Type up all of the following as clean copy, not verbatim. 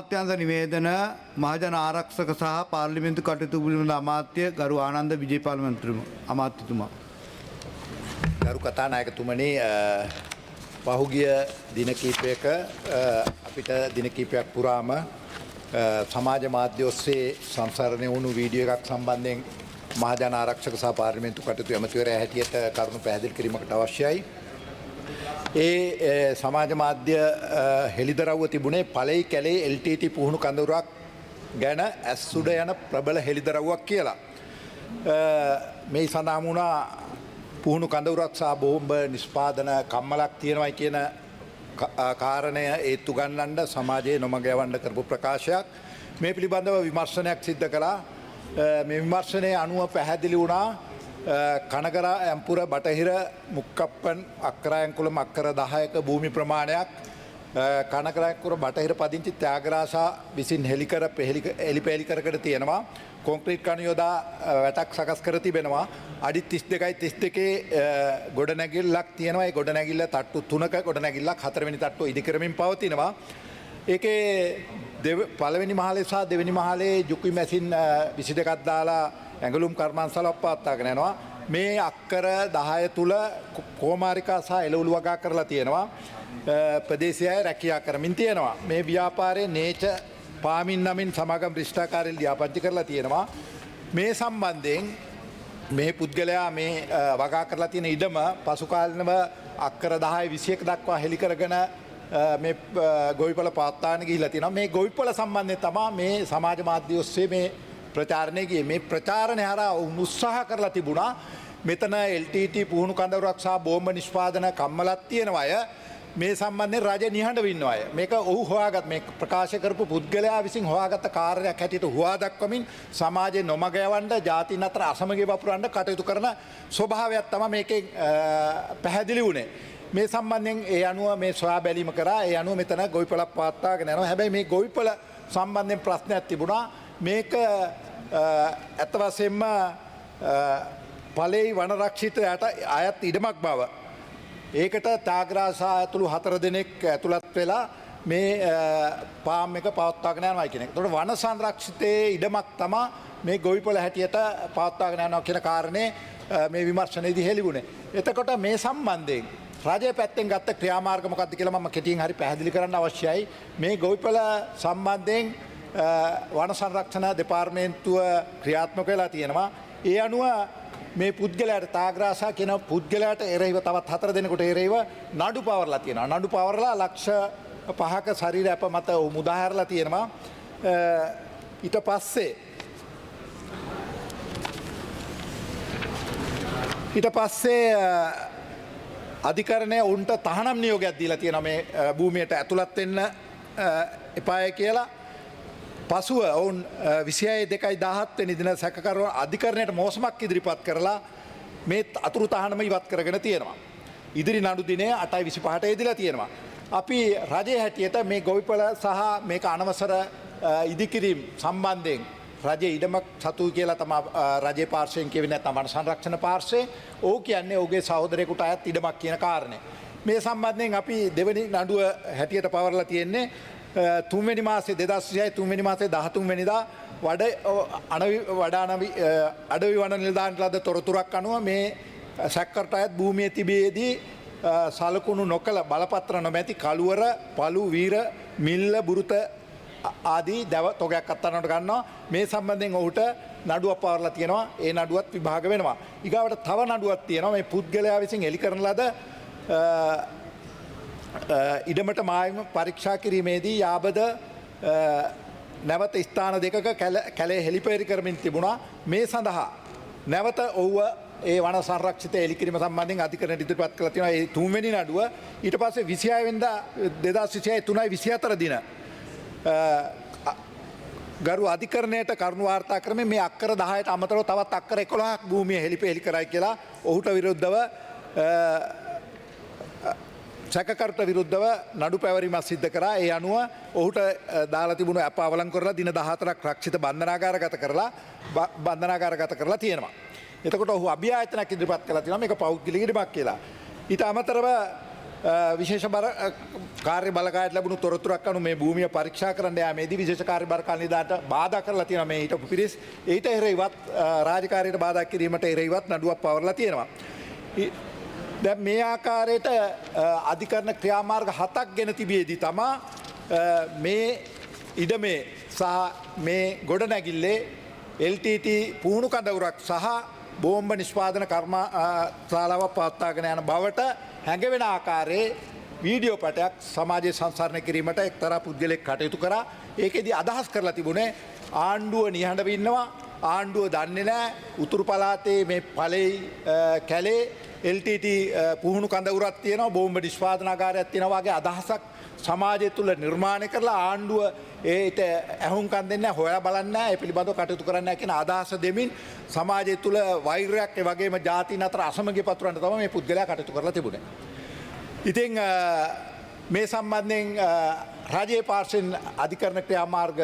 අමාත්‍යාංශ නිවේදන මහජන ආරක්ෂක සහ පාර්ලිමේන්තු කටයුතු පිළිබඳ අමාත්‍ය ගරු ආනන්ද විජේපාල මන්ත්‍රීතුමා අමාත්‍යතුමා ගරු කතානායකතුමනි පහුගිය දින කිහිපයක අපිට දින කිහිපයක් පුරාම සමාජ මාධ්‍ය ඔස්සේ සංසරණය වුණු වීඩියෝ එකක් සම්බන්ධයෙන් මහජන ආරක්ෂක සහ පාර්ලිමේන්තු කටයුතු ඇමතිවරයා හැටියට කරුණු පැහැදිලි කිරීමකට අවශ්‍යයි. ඒ සමාජ මාධ්‍ය හෙළිදරව්ව තිබුණේ පළයි කැලේ LTT පුහුණු කඳවුරක් ගැන ඇස් උඩ යන ප්‍රබල හෙළිදරව්වක් කියලා. මේ සඳහන් වුණා පුහුණු කඳවුරක් සහ බෝම්බ නිෂ්පාදන කම්මලක් තියෙනවයි කියන කාරණය ඒත්තු ගන්නන්න සමාජයේ නොමග යවන්න කරපු ප්‍රකාශයක්. මේ පිළිබඳව විමර්ශනයක් සිද්ධ කළා. මේ විමර්ශනයේ අනුව පැහැදිලි වුණා කනගර ඇම්පුර බටහිර මුක්කප්පන් අක්කරයන්කුළම අක්කර 10ක භූමි ප්‍රමාණයක් කනකරයන්කුර බටහිර පදිංචි ත්‍යාගරාශා විසින් එලිපෙහෙලි කරකට තියෙනවා. කොන්ක්‍රීට් කණු යොදා වැටක් සකස් කර තිබෙනවා. අඩි 32යි 32 ගොඩනැගිල්ලක් තියෙනවා. ඒ ගොඩනැගිල්ල තට්ටු 3ක ගොඩනැගිල්ලක් 4 වෙනි තට්ටුව ඉදි කරමින් පවතිනවා. ඒකේ පළවෙනි මහලේ සහ දෙවෙනි මහලේ ජුකි මැසින් 22ක් දාලා ඇඟලුම් කර්මාන්තවලක් පවත්වාගෙන යනවා. මේ අක්කර 10 තුල කෝමාරිකා සහ එළවලු වගා කරලා තියෙනවා. ප්‍රදේශීය රැකියා කරමින් තියෙනවා. මේ ව්‍යාපාරයේ නේච පාමින් නමින් සමාගම් රිෂ්ඨාකාරී ලියාපදිංචි කරලා තියෙනවා. මේ සම්බන්ධයෙන් මේ පුද්ගලයා මේ වගා කරලා තියෙන ඉඩම පසු කාලිනව අක්කර 10 21 දක්වා හෙළි කරගෙන මේ ගොවිපළ පවත්වාගෙන ගිහිල්ලා තියෙනවා. මේ ගොවිපළ සම්බන්ධයෙන් තමයි මේ සමාජ මාධ්‍ය ඔස්සේ මේ ප්‍රචාරණය ගියේ. මේ ප්‍රචාරණය හරහා උත්සාහ කරලා තිබුණා මෙතන LTT පුහුණු කඳවුරක් සහ බෝම්බ නිෂ්පාදන කම්මලක් තියෙනවා අය මේ සම්බන්ධයෙන් රජ නිහඬව ඉන්නවා අය. මේක ඔහු හොයාගත් මේ ප්‍රකාශ කරපු පුද්ගලයා විසින් හොයාගත්ත කාර්යයක් හැටියට හුවා දක්වමින් සමාජයේ නොමග යවන්න ජාතීන් අතර අසමගිය වපුරන්න කටයුතු කරන ස්වභාවයක් තමයි මේකෙන් පැහැදිලි වුණේ. මේ සම්බන්ධයෙන් ඒ අනුව මේ සොයා බැලීම කරා. ඒ අනුව මෙතන ගොවිපළක් පවත්වාගෙන යනවා. හැබැයි මේ ගොවිපළ සම්බන්ධයෙන් ප්‍රශ්නයක් තිබුණා. මේක ඇත්ත වශයෙන්ම පළේ වනරක්ෂිතයට අයත් ඉඩමක් බව. ඒකට ත්‍යාගරාශා ඇතුළු 4 දෙනෙක් ඇතුළත් වෙලා මේ පාම් එක පවත්වාගෙන යනවා කියන එක. ඒතකොට වන සංරක්ෂිතයේ ඉඩමක් තමයි මේ ගොවිපළ හැටියට පවත්වාගෙන යනවා කියන කාරණේ මේ විමර්ශනයේදී හෙළිවුණේ. එතකොට මේ සම්බන්ධයෙන් රජයේ පැත්තෙන් ගත්ත ක්‍රියාමාර්ග මොකක්ද කියලා මම කෙටියෙන් හරි පැහැදිලි කරන්න අවශ්‍යයි. මේ ගොවිපළ සම්බන්ධයෙන් වන සංරක්ෂණ දෙපාර්තමේන්තුව ක්‍රියාත්මක වෙලා තියෙනවා. ඒ අනුව මේ පුද්ගලයාට ත්‍යාගරාශා කියන පුද්ගලයාට එරෙහිව තවත් 4 දෙනෙකුට එරෙහිව නඩු පවරලා තියෙනවා. නඩු පවරලා ලක්ෂ 5ක ශරීර අප මත මුදා හැරලා තියෙනවා. ඊට පස්සේ අධිකරණය උන්ට තහනම් නියෝගයක් දීලා තියෙනවා මේ භූමියට ඇතුළත් වෙන්න එපාය කියලා. පසුව ඔවුන් 26/2/17 වෙනි දින සැකකරුවන් අධිකරණයට මෝසමක් ඉදිරිපත් කරලා මේ අතුරු තහනම ඉවත් කරගෙන තියෙනවා. ඉදිරි නඩු දිනේ 8/25ට එදිලා තියෙනවා. අපි රජයේ හැටියට මේ ගොවිපළ සහ මේක අනවසර ඉදිකිරීම සම්බන්ධයෙන් රජයේ ඉඩමක් සතුයි කියලා තමයි රජයේ පාර්ශ්වයෙන් කියවෙන්නේ නැත්නම් වන සංරක්ෂණ පාර්ශ්වයේ. ඕ කියන්නේ ඔහුගේ සහෝදරයෙකුට අයත් ඉඩමක් කියන කාරණේ. මේ සම්බන්ධයෙන් අපි දෙවෙනි නඩුව හැටියට පවරලා තියෙන්නේ 3 වෙනි මාසේ 2023 3 වෙනි මාසේ 13 වෙනිදා අඩවි වන නිලධාරීන්ට ලද තොරතුරක් අනුව මේ සැකකරට අයත් භූමියේ තිබියදී සලකුණු නොකළ බලපත්‍ර නොමැති කළුවර පළු වීර මිල්ල බුරුත ආදී දැව තොගයක් අත්අඩංගුවට ගන්නවා. මේ සම්බන්ධයෙන් ඔහුට නඩුවක් පවරලා තියෙනවා. ඒ නඩුවත් විභාග වෙනවා. ඊගාවට තව නඩුවක් තියෙනවා. මේ පුද්ගලයා විසින් එලි කරන ලද ඉඩමට මායිම පරීක්ෂා කිරීමේදී යාබද නැවත ස්ථාන දෙකක කැලේ හෙළිපෙහෙලි කරමින් තිබුණා. මේ සඳහා නැවත ඔහුව ඒ වන සංරක්ෂිත එලි කිරීම සම්බන්ධයෙන් අධිකරණයට ඉදිරිපත් කළා තියෙනවා. ඒ 3 වෙනි නඩුව ඊට පස්සේ 26 වෙනිදා 2026 3/24 දින ගරු අධිකරණයට කරුණු වාර්තා කරමින් මේ අක්කර 10ට අමතරව තවත් අක්කර 11ක් භූමිය හෙළිපෙහෙලි කරයි කියලා ඔහුට විරුද්ධව සැකකරුට විරුද්ධව නඩු පැවරීමක් සිද්ධ කරා. ඒ අනුව ඔහුට දාලා තිබුණු අප අවලං කරලා දින 14ක් රක්ෂිත බන්ධනාගාරගත කරලා තියෙනවා. එතකොට ඔහු අභියාචනයක් ඉදිරිපත් කළා තියෙනවා මේක පෞද්ගලික ඉඩමක් කියලා. ඊට අමතරව විශේෂ බර කාර්ය බලකායට ලැබුණු තොරතුරක් අනුව මේ භූමිය පරීක්ෂා කරන්න යාමේදී විශේෂ කාර්ය බලකාල නිලධාරීන්ට බාධා කරලා තියෙනවා මේ හිටපු පිරිස්. ඊට එරෙහිවත් රාජකාරියට බාධා කිරීමට එරෙහිවත් නඩුවක් පවරලා තියෙනවා. දැන් මේ ආකාරයට අධිකරණ ක්‍රියාමාර්ග 7ක් ගෙන තිබියදී තමා මේ ඉඩමේ සහ මේ ගොඩනැගිල්ලේ LTT පුහුණු කඳවුරක් සහ බෝම්බ නිෂ්පාදන කර්මශාලාවක් පවත්වාගෙන යන බවට හැඟවෙන ආකාරයේ වීඩියෝ පටයක් සමාජයේ සංසරණය කිරීමට එක්තරා පුද්ගලෙක් කටයුතු කරා. ඒකෙදි අදහස් කරලා තිබුණේ ආණ්ඩුව නිහඬව ඉන්නවා, ආණ්ඩුව දන්නේ නැහැ උතුරු පළාතේ මේ පළේ කැලේ LTT පුහුණු කඳවුරක් තියෙනවා, බෝම්බ නිෂ්පාදනාගාරයක් තියෙනවා වගේ අදහසක් සමාජය තුළ නිර්මාණය කරලා ආණ්ඩුව ඒට ඇහුම්කන් දෙන්න හොයා බලන්න ඒ පිළිබඳව කටයුතු කරන්න කියන අදහස දෙමින් සමාජය තුළ වෛරයක් ඒ වගේම ජාතීන් අතර අසමගිය පතුරවන්න තමයි මේ පුද්ගලයා කටයුතු කරලා තිබුණේ. ඉතින් මේ සම්බන්ධයෙන් රාජ්‍ය පාර්ශ්වයෙන් අධිකරණ ක්‍රියාමාර්ග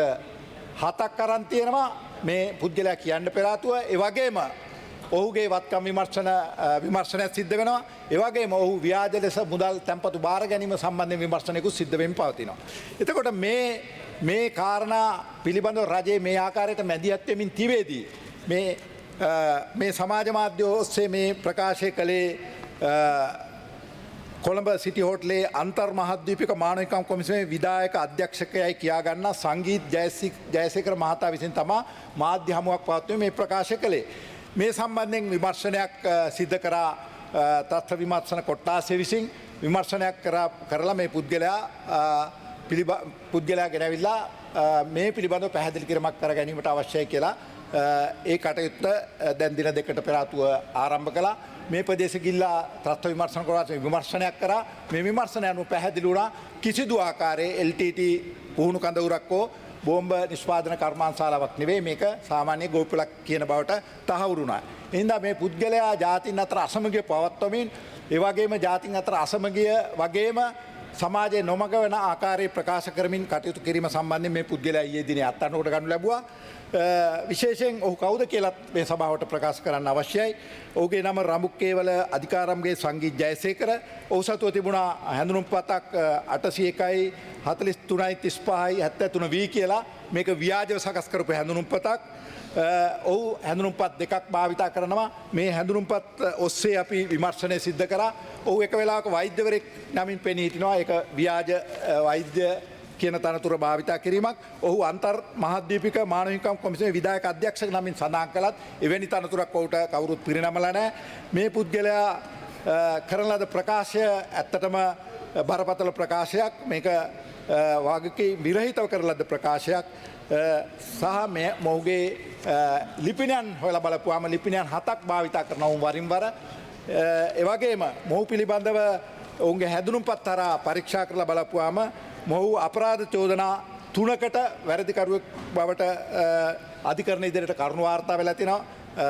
7ක් අරන් තියෙනවා මේ පුද්ගලයා කියන්න පෙර ආතුව. ඒ වගේම ඔහුගේ වත්කම් විමර්ශනයක් සිද්ධ වෙනවා. ඒ වගේම ඔහු ව්‍යාජ ලෙස මුදල් තැන්පතු බාර ගැනීම සම්බන්ධයෙන් විමර්ශනයකුත් සිද්ධ වෙමින් පවතිනවා. එතකොට මේ කාරණා පිළිබඳව රජයේ මේ ආකාරයට මැදිහත් වෙමින් තිබේදී මේ සමාජ මාධ්‍ය ඔස්සේ මේ ප්‍රකාශය කළේ කොළඹ සිටි හෝටලේ අන්තර් මහද්වීපික මානව හිමිකම් කොමිසමේ විධායක අධ්‍යක්ෂකයයි කියා ගන්නා සංගීත් ජයසේකර මහතා විසින් තමා මාධ්‍ය හමුවක් පවත්වමින් මේ ප්‍රකාශ කළේ. මේ සම්බන්ධයෙන් විමර්ශනයක් සිද්ධ කරා තත්ත්ව විමර්ශන කොට්ටාසය විසින් විමර්ශනයක් කරලා මේ පුද්ගලයා ගෙනවිල්ලා මේ පිළිබඳව පැහැදිලි කිරීමක් කර ගැනීමට අවශ්‍යයි කියලා ඒ කටයුත්ත දැන් දින දෙකට පෙර ආතුව ආරම්භ කළා. මේ ප්‍රදේශ ගිල්ලා තත්ත්ව විමර්ශන කොට්ටාසය විමර්ශනයක් කරා. මේ විමර්ශනය අනුව පැහැදිලි වුණා කිසිදු ආකාරයේ LTT පුහුණු කඳවුරක් හෝ බෝම්බ නිෂ්පාදන කර්මාන්තශාලාවක් නෙවෙයි, මේක සාමාන්‍ය ගෝපලක් කියන බවට තහවුරු වුණා. එහෙනම් මේ පුද්ගලයා ජාතීන් අතර අසමගිය පවත්වමින් ඒ වගේම ජාතීන් අතර අසමගිය වගේම සමාජයේ නොමග වෙන ආකාරයේ ප්‍රකාශ කරමින් කටයුතු කිරීම සම්බන්ධයෙන් මේ පුද්ගලයා ඊයේ දිනේ අත්අඩංගුවට ගන්නු ලැබුවා. විශේෂයෙන් ඔහු කවුද කියලා මේ සභාවට ප්‍රකාශ කරන්න අවශ්‍යයි. ඔහුගේ නම රඹුක්කේවල අධිකාරම්ගේ සංගීත් ජයසේකර. ඔහු සතුව තිබුණා හැඳුනුම්පතක් 801යි 43යි 35යි 73 වී කියලා. මේක ව්‍යාජව සකස් කරපු හැඳුනුම්පතක්. ඔහු හැඳුනුම්පත් දෙකක් භාවිතා කරනවා. මේ හැඳුනුම්පත් ඔස්සේ අපි විමර්ශනය සිද්ධ කරා. ඔහු එක වෙලාවක වෛද්‍යවරයෙක් නමින් පෙනී හිටිනවා. ඒක ව්‍යාජ වෛද්‍ය කියන තනතුර භාවිතා කිරීමක්. ඔහු අන්තර් මහද්වීපික මානව හිමිකම් කොමිසමේ විධායක අධ්‍යක්ෂක නමින් සඳහන් කළත් එවැනි තනතුරක් ඔහුට කවුරුත් පිරිනමලා නැහැ. මේ පුද්ගලයා කරන ලද ප්‍රකාශය ඇත්තටම බරපතල ප්‍රකාශයක්. මේක වාගකී විරහිතව කරන ලද ප්‍රකාශයක් සහ මොහුගේ ලිපිනයන් හොයලා බලපුවාම ලිපිනයන් 7ක් භාවිතා කරනවා වරින් වර. ඒ වගේම මොහු පිළිබඳව ඔවුන්ගේ හැඳුනුම්පත් හරහා පරීක්ෂා කරලා බලපුවාම මොහු අපරාධ චෝදනා 3කට වැරදිකරුවෙක් බවට අධිකරණ ඉදිරියට කරුණු වාර්තා වෙලා තිනවා.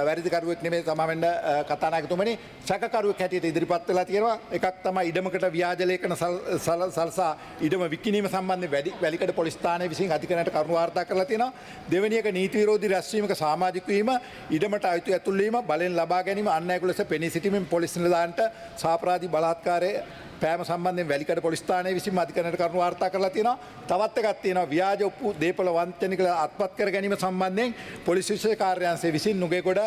වැරදිකරුවෙක් නෙමෙයි සමාවෙන්න කතානායකතුමනි, සැකකරුවෙක් හැටියට ඉදිරිපත් වෙලා තියෙනවා. එකක් තමයි ඉඩමකට ව්‍යාජ ලේඛන සල්සා ඉඩම විකිණීම සම්බන්ධයෙන් වැලිකඩ පොලිස් ස්ථානයේ විසින් අධිකරණයට කරුණු වාර්තා කරලා තියෙනවා. දෙවෙනි එක නීති විරෝධී රැස්වීමක සමාජික වීම, ඉඩමට අයිති ඇතුල් වීම, බලෙන් ලබා ගැනීම, අන්‍යායක ලෙස පෙනී සිටීමෙන් පොලිස් නිලධාරීන්ට සාපරාධී බලාත්කාරයේ පෑම සම්බන්ධයෙන් වැලිකඩ පොලිස් ස්ථානයේ විසින් අධිකරණයට කරුණු වාර්තා කරලා තියෙනවා. තවත් එකක් තියෙනවා ව්‍යාජ ඔප්පු දීපල වංචනික අත්පත් කර ගැනීම සම්බන්ධයෙන් පොලිස් විශේෂ කාර්යාංශය විසින් නුගේගොඩ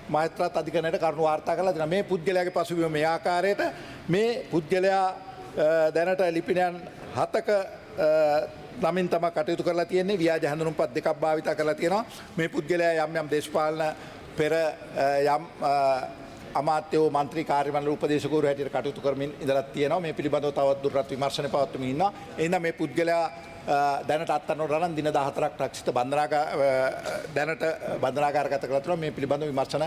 මහේස්ත්‍රාත් අධිකරණයට කරුණු වාර්තා කරලා තියෙනවා. මේ පුද්ගලයාගේ පසුබිම මේ ආකාරයට. මේ පුද්ගලයා දැනට ලිපිනයන් 7ක නමින් තමයි කටයුතු කරලා තියෙන්නේ. ව්‍යාජ හැඳුනුම්පත් දෙකක් භාවිතා කරලා තියෙනවා. මේ පුද්ගලයා යම් දේශපාලන පෙර යම් අමාත්‍යෝ මන්ත්‍රී කාර්යමණ්ඩල උපදේශකවරු හැටියට කටයුතු කරමින් ඉඳලා තියෙනවා. මේ පිළිබඳව තවත් දුරටත් විමර්ශන පවත්වමින් ඉන්නවා. එහෙනම් මේ පුද්ගලයා දැනට අත්අඩංගුවට අරන් දින 14ක් රක්ෂිත දැනට බන්ධනාගාරගත කරලා තියෙනවා. මේ පිළිබඳව විමර්ශන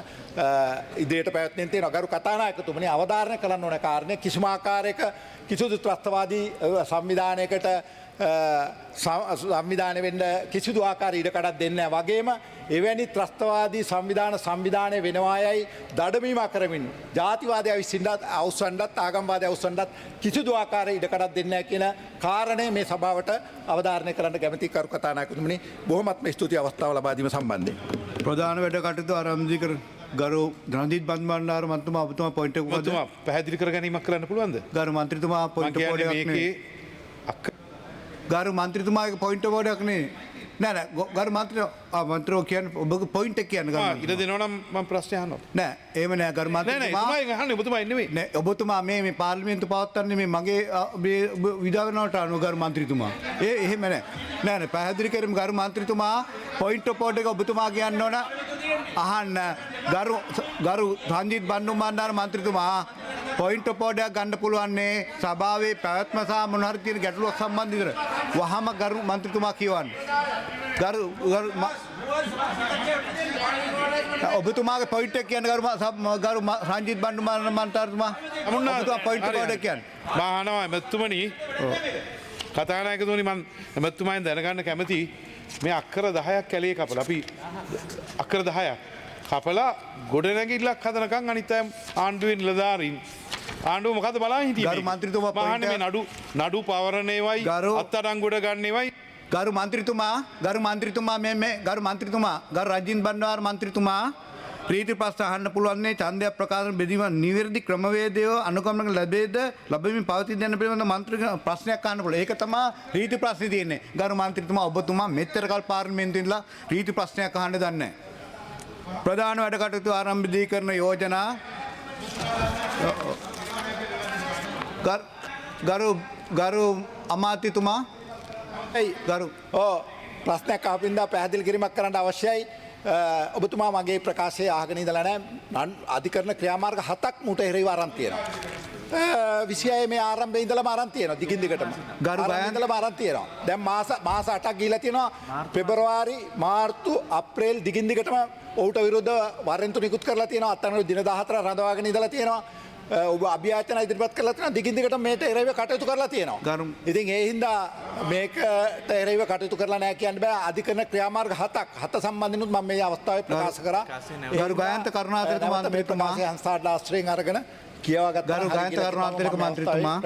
ඉදිරියට පැවැත්වෙමින් තියෙනවා. ගරු කතානායකතුමනි, අවධාරණය කරන්න ඕන කාරණේ කිසිම ආකාරයක කිසිදු ත්‍රස්තවාදී සංවිධානයකට සංවිධානය වෙන්න කිසිදු ආකාර ඉඩකඩක් දෙන්නේ නැහැ. වගේම එවැනි ත්‍රස්තවාදී සංවිධානය වෙනවායයි දඩමීමක් කරමින් ජාතිවාදය අවස්සන්නත් ආගම්වාදය අවස්සන්නත් කිසිදු ආකාරයේ ඉඩකඩක් දෙන්නේ නැහැ කියන කාරණය මේ සභාවට අවධාරණය කරන්න කැමැති කරු කතානායකතුමනි. බොහොමත්ම ස්තුතියි අවස්ථාව ලබා දීම සම්බන්ධයෙන්. ප්‍රධාන වැඩ කටයුතු ආරම්භ කර ගරු රන්දිත් බන්බණ්ඩාර මන්තුමා ඔබතුමා පොයින්ට් එක මොකද? ඔබතුමා පැහැදිලි කර ගැනීමක් කරන්න පුළුවන්ද? ගරු මන්ත්‍රීතුමා මම පොයින්ට් කියන්නේ පොඩයක් නේ. මේකේ ගරු මන්ත්‍රීතුමාගේ පොයින්ට් පොඩයක් නේ. නෑ ගරු මන්ත්‍රෝ කියන්නේ ඔබගේ පොයින්ට් එක කියන්න ගරු. ඉඩ දෙනවා නම් මම ප්‍රශ්න අහනවා. නෑ එහෙම නෑ ගරු නෑ නෑ මන්ත්‍රීතුමා. එතුමා අහන්නේ ඔබතුමා නෙමෙයි. නෑ ඔබතුමා මේ පාර්ලිමේන්තු පවත්වන්නේ මේ මගේ විධානවලට අනුව ගරු මන්ත්‍රීතුමා. එහෙම නෑ. නෑ පැහැදිලි කරමු ගරු මන්ත්‍රීතුමා පොයින්ට් පොඩ් එක ඔබතුමා කියන්න ඕන. අහන්න ගරු රංජිත් බණ්ඩාර මන්ත්‍රීතුමා පොයින්ට් පොඩයක් ගන්න පුළුවන්නේ සභාවේ පැවැත්ම සහ මොන හරි තියෙන ගැටලුවක් සම්බන්ධ කර. වහම ගරු මන්ත්‍රීතුමා කියවන්න. ඔබතුමාගේ පොයින්ට් එක කියන්න ගරු රංජිත් බණ්ඩාර මන්ත්‍රීතුමා. ඔබතුමා පොයින්ට් පොඩක් කියන්න. මහානවා එමෙතුමනි කතානායකතුමනි මම එමෙතුමාෙන් දැනගන්න කැමති මේ අක්කර 10ක් කැලේ කපලා අපි අක්කර 10ක් කපලා ගොඩනැගිල්ලක් හදනකම් අනිත් අය ආණ්ඩුවේ නිලධාරීන් ආණ්ඩුව මොකද බලන් හිටියේ ගරු මන්ත්‍රීතුමා මහානේ මේ නඩු පවරණේවයි අත්අඩංගුවට ගන්නේවයි ගරු මන්ත්‍රීතුමා මේ ගරු මන්ත්‍රීතුමා ගරු රජින් බණ්ඩාර මන්ත්‍රීතුමා ප්‍රීති ප්‍රශ්න අහන්න පුළුවන්නේ ඡන්දය ප්‍රකාශන බෙදීම නිවැරදි ක්‍රමවේදය අනුගමනය ලැබෙද ලැබෙමින් පවතින යන පිළිබඳ මන්ත්‍රී ප්‍රශ්නයක් අහන්න පුළුවන්. ඒක තමයි රීති ප්‍රශ්නේ තියෙන්නේ. ගරු මන්ත්‍රීතුමා ඔබතුමා මෙච්චර කල් පාර්ලිමේන්තුවේ ඉඳලා රීති ප්‍රශ්නයක් අහන්න දන්නේ නැහැ. ප්‍රධාන වැඩ කටයුතු ආරම්භදී කරන යෝජනා ගරු අමාත්‍යතුමා ගරු ප්‍රශ්නයක් ආපින්දා පැහැදිලි කිරීමක් කරන්න අවශ්‍යයි. ඔබතුමා මගේ ප්‍රකාශය ආගෙන ඉඳලා නැහැ. අධිකරණ ක්‍රියාමාර්ග 7ක් මුට එරෙහිව අරන් තියෙනවා. 26 මේ ආරම්භයේ ඉඳලම අරන් තියෙනවා දිගින් දිගටම. ගරු ගයන් ඉඳලම අරන් තියෙනවා. දැන් මාස 8ක් ගිහිලා තියෙනවා. පෙබරවාරි මාර්තු අප්‍රේල් දිගින් දිගටම ඔහුට විරුද්ධව වරෙන්තු නිකුත් කරලා තියෙනවා. අත්අඩංගුව දින 14 රඳවාගෙන ඉඳලා තියෙනවා. ඔබ අභ්‍යාචන ඉදිරිපත් කරලා තියෙනවා. දිගින් දිගටම මේට එරෙහිව කටයුතු කරලා තියෙනවා. ඉතින් ඒ හින්දා මේකට එරෙහිව කටයුතු කරලා නැහැ කියන්න බෑ. අධිකරණ ක්‍රියාමාර්ග 7 සම්බන්ධිනුත් මම මේ අවස්ථාවේ ප්‍රකාශ කරා. ගරු ගයන්ත කරුණාතිලක මන්ත්‍රීතුමා සංස්ථාට ආශ්‍රයෙන් අරගෙන කියවාගත්තා. ගරු ගයන්ත කරුණාතිලක මන්ත්‍රීතුමා